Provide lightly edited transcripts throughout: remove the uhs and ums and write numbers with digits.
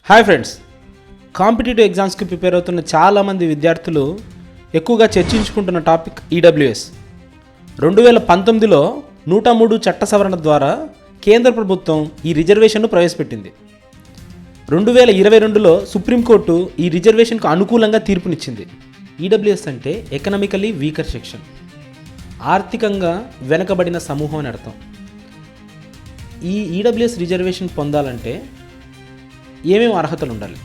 Hi friends, competitive ఎగ్జామ్స్కి prepare అవుతున్న చాలామంది విద్యార్థులు ఎక్కువగా చర్చించుకుంటున్న టాపిక్ ఈడబ్ల్యూఎస్. 2019లో 103 చట్ట సవరణ ద్వారా కేంద్ర ప్రభుత్వం ఈ రిజర్వేషన్ను ప్రవేశపెట్టింది. 2022లో సుప్రీంకోర్టు ఈ రిజర్వేషన్కు అనుకూలంగా తీర్పునిచ్చింది. ఈడబ్ల్యూఎస్ అంటే ఎకనామికలీ వీకర్ సెక్షన్, ఆర్థికంగా వెనుకబడిన సమూహం అని అర్థం. ఈ ఈడబ్ల్యూఎస్ రిజర్వేషన్ పొందాలంటే ఏమేమి అర్హతలు ఉండాలి?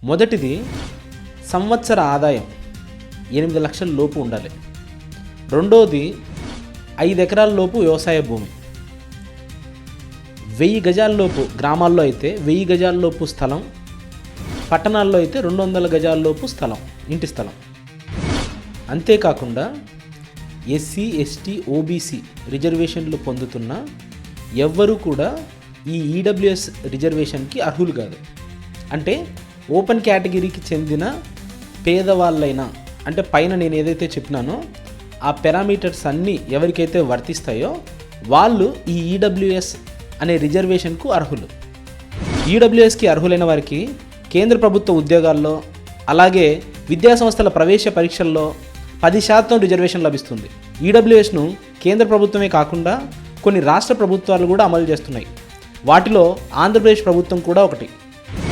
మొదటిది, సంవత్సర ఆదాయం 8 లక్షల లోపు ఉండాలి. రెండోది, 5 ఎకరాల లోపు వ్యవసాయ భూమి, 1000 గజాల లోపు, గ్రామాల్లో అయితే 1000 గజాల లోపు స్థలం, పట్టణాల్లో అయితే 200 గజాల లోపు స్థలం, ఇంటి స్థలం. అంతేకాకుండా ఎస్సీ, ఎస్టీ, ఓబీసీ రిజర్వేషన్లు పొందుతున్న ఎవ్వరూ కూడా ఈ ఈడబ్ల్యూఎస్ రిజర్వేషన్కి అర్హులు కాదు. అంటే ఓపెన్ కేటగిరీకి చెందిన పేదవాళ్ళైనా, అంటే పైన నేను ఏదైతే చెప్పినానో ఆ పారామీటర్స్ అన్నీ ఎవరికైతే వర్తిస్తాయో వాళ్ళు ఈ ఈడబ్ల్యూఎస్ అనే రిజర్వేషన్కు అర్హులు. ఈడబ్ల్యూఎస్కి అర్హులైన వారికి కేంద్ర ప్రభుత్వ ఉద్యోగాల్లో, అలాగే విద్యాసంస్థల ప్రవేశ పరీక్షల్లో 10% రిజర్వేషన్ లభిస్తుంది. ఈడబ్ల్యూఎస్ను కేంద్ర ప్రభుత్వమే కాకుండా కొన్ని రాష్ట్ర ప్రభుత్వాలు కూడా అమలు చేస్తున్నాయి. వాటిలో ఆంధ్రప్రదేశ్ ప్రభుత్వం కూడా ఒకటి.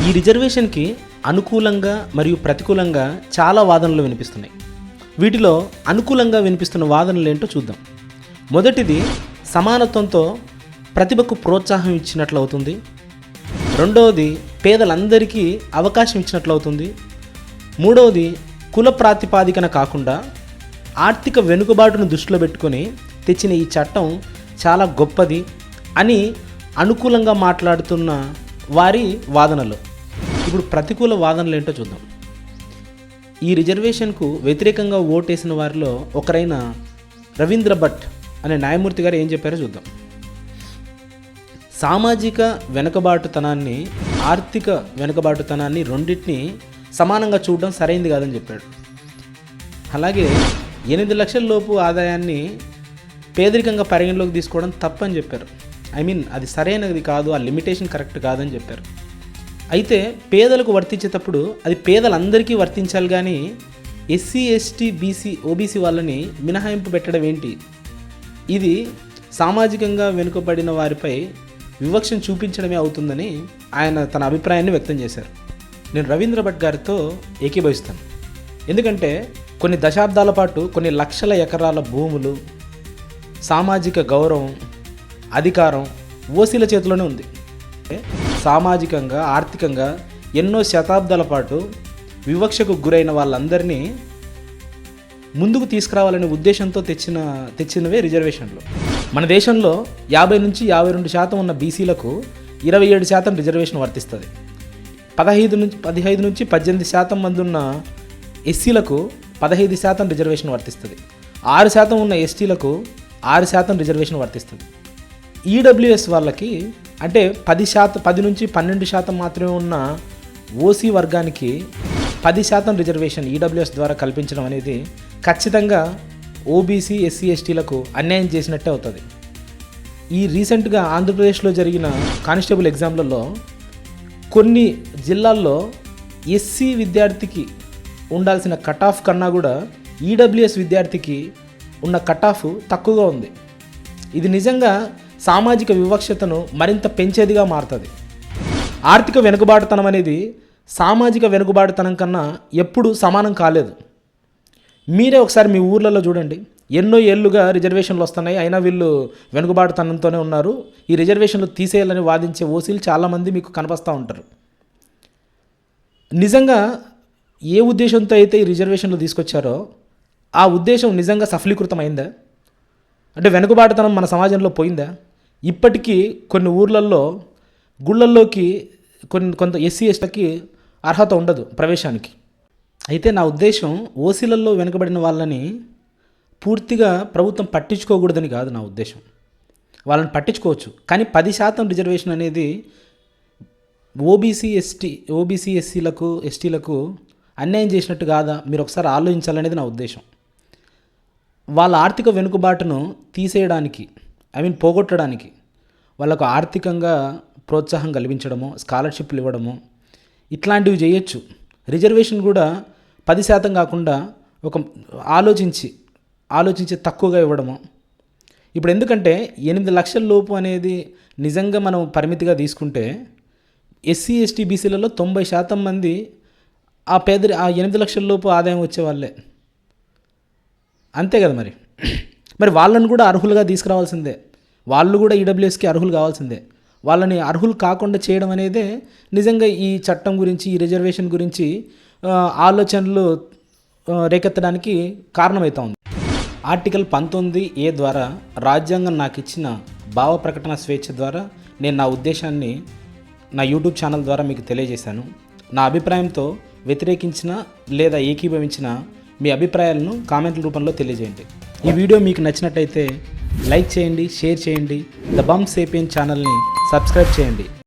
ఈ రిజర్వేషన్కి అనుకూలంగా మరియు ప్రతికూలంగా చాలా వాదనలు వినిపిస్తున్నాయి. వీటిలో అనుకూలంగా వినిపిస్తున్న వాదనలు ఏంటో చూద్దాం. మొదటిది, సమానత్వంతో ప్రతిభకు ప్రోత్సాహం ఇచ్చినట్లు అవుతుంది. రెండవది, పేదలందరికీ అవకాశం ఇచ్చినట్లు అవుతుంది. మూడవది, కుల ప్రాతిపాదికన కాకుండా ఆర్థిక వెనుకబాటును దృష్టిలో పెట్టుకొని తెచ్చిన ఈ చట్టం చాలా గొప్పది అని అనుకూలంగా మాట్లాడుతున్న వారి వాదనలు. ఇప్పుడు ప్రతికూల వాదనలు ఏంటో చూద్దాం. ఈ రిజర్వేషన్కు వ్యతిరేకంగా ఓటేసిన వారిలో ఒకరైన రవీంద్ర భట్ అనే న్యాయమూర్తి గారు ఏం చెప్పారో చూద్దాం. సామాజిక వెనుకబాటుతనాన్ని, ఆర్థిక వెనుకబాటుతనాన్ని రెండింటిని సమానంగా చూడడం సరైంది కాదని చెప్పాడు. అలాగే 8 లక్షల లోపు ఆదాయాన్ని పేదరికంగా పరిగణలోకి తీసుకోవడం తప్పని చెప్పారు. అది సరైనది కాదు, ఆ లిమిటేషన్ కరెక్ట్ కాదని చెప్పారు. అయితే పేదలకు వర్తించేటప్పుడు అది పేదలందరికీ వర్తించాలి, కానీ ఎస్సీ, ఎస్టీ, బీసీ, ఓబీసీ వాళ్ళని మినహాయింపు పెట్టడం ఏంటి? ఇది సామాజికంగా వెనుకబడిన వారిపై వివక్షను చూపించడమే అవుతుందని ఆయన తన అభిప్రాయాన్ని వ్యక్తం చేశారు. నేను రవీంద్ర భట్ గారితో ఏకీభవిస్తాను. ఎందుకంటే కొన్ని దశాబ్దాల పాటు కొన్ని లక్షల ఎకరాల భూములు, సామాజిక గౌరవం, అధికారం ఓసీల చేతిలోనే ఉంది. సామాజికంగా, ఆర్థికంగా ఎన్నో శతాబ్దాల పాటు వివక్షకు గురైన వాళ్ళందరినీ ముందుకు తీసుకురావాలనే ఉద్దేశంతో తెచ్చినవే రిజర్వేషన్లు. మన దేశంలో 50 నుంచి 52% ఉన్న బీసీలకు 27% రిజర్వేషన్ వర్తిస్తుంది. 15 నుంచి 18% మంది ఉన్న ఎస్సీలకు 15% రిజర్వేషన్ వర్తిస్తుంది. 6% ఉన్న ఎస్టీలకు 6% రిజర్వేషన్ వర్తిస్తుంది. ఈడబ్ల్యూఎస్ వాళ్ళకి అంటే 10 నుంచి 12% మాత్రమే ఉన్న ఓసీ వర్గానికి 10% రిజర్వేషన్ ఈడబ్ల్యూఎస్ ద్వారా కల్పించడం అనేది ఖచ్చితంగా ఓబీసీ, ఎస్సీ, ఎస్టీలకు అన్యాయం చేసినట్టే అవుతుంది. ఈ రీసెంట్గా ఆంధ్రప్రదేశ్లో జరిగిన కానిస్టేబుల్ ఎగ్జామ్లలో కొన్ని జిల్లాల్లో ఎస్సీ విద్యార్థికి ఉండాల్సిన కట్ ఆఫ్ కన్నా కూడా ఈడబ్ల్యూఎస్ విద్యార్థికి ఉన్న కట్ ఆఫ్ తక్కువగా ఉంది. ఇది నిజంగా సామాజిక వివక్షతను మరింత పెంచేదిగా మారుతుంది. ఆర్థిక వెనుకబాటుతనం అనేది సామాజిక వెనుకబాటుతనం కన్నా ఎప్పుడూ సమానం కాలేదు. మీరే ఒకసారి మీ ఊర్లలో చూడండి, ఎన్నో ఏళ్ళుగా రిజర్వేషన్లు వస్తున్నాయి, అయినా వీళ్ళు వెనుకబాటుతనంతోనే ఉన్నారు. ఈ రిజర్వేషన్లు తీసేయాలని వాదించే ఓసీలు చాలామంది మీకు కనిపిస్తూ ఉంటారు. నిజంగా ఏ ఉద్దేశంతో అయితే ఈ రిజర్వేషన్లు తీసుకొచ్చారో ఆ ఉద్దేశం నిజంగా సఫలీకృతం అయిందా? అంటే వెనుకబాటుతనం మన సమాజంలో పోయిందా? ఇప్పటికీ కొన్ని ఊర్లలో గుళ్ళల్లోకి కొంత ఎస్సీ, ఎస్టీకి అర్హత ఉండదు ప్రవేశానికి. అయితే నా ఉద్దేశం ఓసీలలో వెనుకబడిన వాళ్ళని పూర్తిగా ప్రభుత్వం పట్టించుకోకూడదని కాదు నా ఉద్దేశం. వాళ్ళని పట్టించుకోవచ్చు, కానీ 10% రిజర్వేషన్ అనేది ఓబీసీ, ఎస్సీలకు, ఎస్టీలకు అన్యాయం చేసినట్టు కాదా? మీరు ఒకసారి ఆలోచించాలనేది నా ఉద్దేశం. వాళ్ళ ఆర్థిక వెనుకబాటును తీసేయడానికి, పోగొట్టడానికి, వాళ్ళకు ఆర్థికంగా ప్రోత్సాహం కల్పించడము, స్కాలర్షిప్లు ఇవ్వడము ఇట్లాంటివి చేయొచ్చు. రిజర్వేషన్ కూడా 10% కాకుండా ఒక ఆలోచించి తక్కువగా ఇవ్వడము. ఇప్పుడు ఎందుకంటే 8 లక్షల లోపు అనేది నిజంగా మనం పరిమితిగా తీసుకుంటే ఎస్సీ ఎస్టీ బీసీలలో 90% మంది ఆ 8 లక్షల లోపు ఆదాయం వచ్చేవాళ్ళే. అంతే కదా మరి వాళ్ళని కూడా అర్హులుగా తీసుకురావాల్సిందే. వాళ్ళు కూడా ఈడబ్ల్యూఎస్కి అర్హులు కావాల్సిందే. వాళ్ళని అర్హులు కాకుండా చేయడం అనేదే నిజంగా ఈ చట్టం గురించి, ఈ రిజర్వేషన్ గురించి ఆలోచనలు రేకెత్తడానికి కారణమవుతా ఉంది. ఆర్టికల్ 19A ద్వారా రాజ్యాంగం నాకు ఇచ్చిన భావ ప్రకటన స్వేచ్ఛ ద్వారా నేను నా ఉద్దేశాన్ని నా యూట్యూబ్ ఛానల్ ద్వారా మీకు తెలియజేశాను. నా అభిప్రాయంతో వ్యతిరేకించిన లేదా ఏకీభవించిన మీ అభిప్రాయాలను కామెంట్ల రూపంలో తెలియజేయండి. ఈ వీడియో మీకు నచ్చినట్టయితే లైక్ చేయండి, షేర్ చేయండి. ద బంప్ సేపియన్ ఛానల్ని సబ్స్క్రైబ్ చేయండి.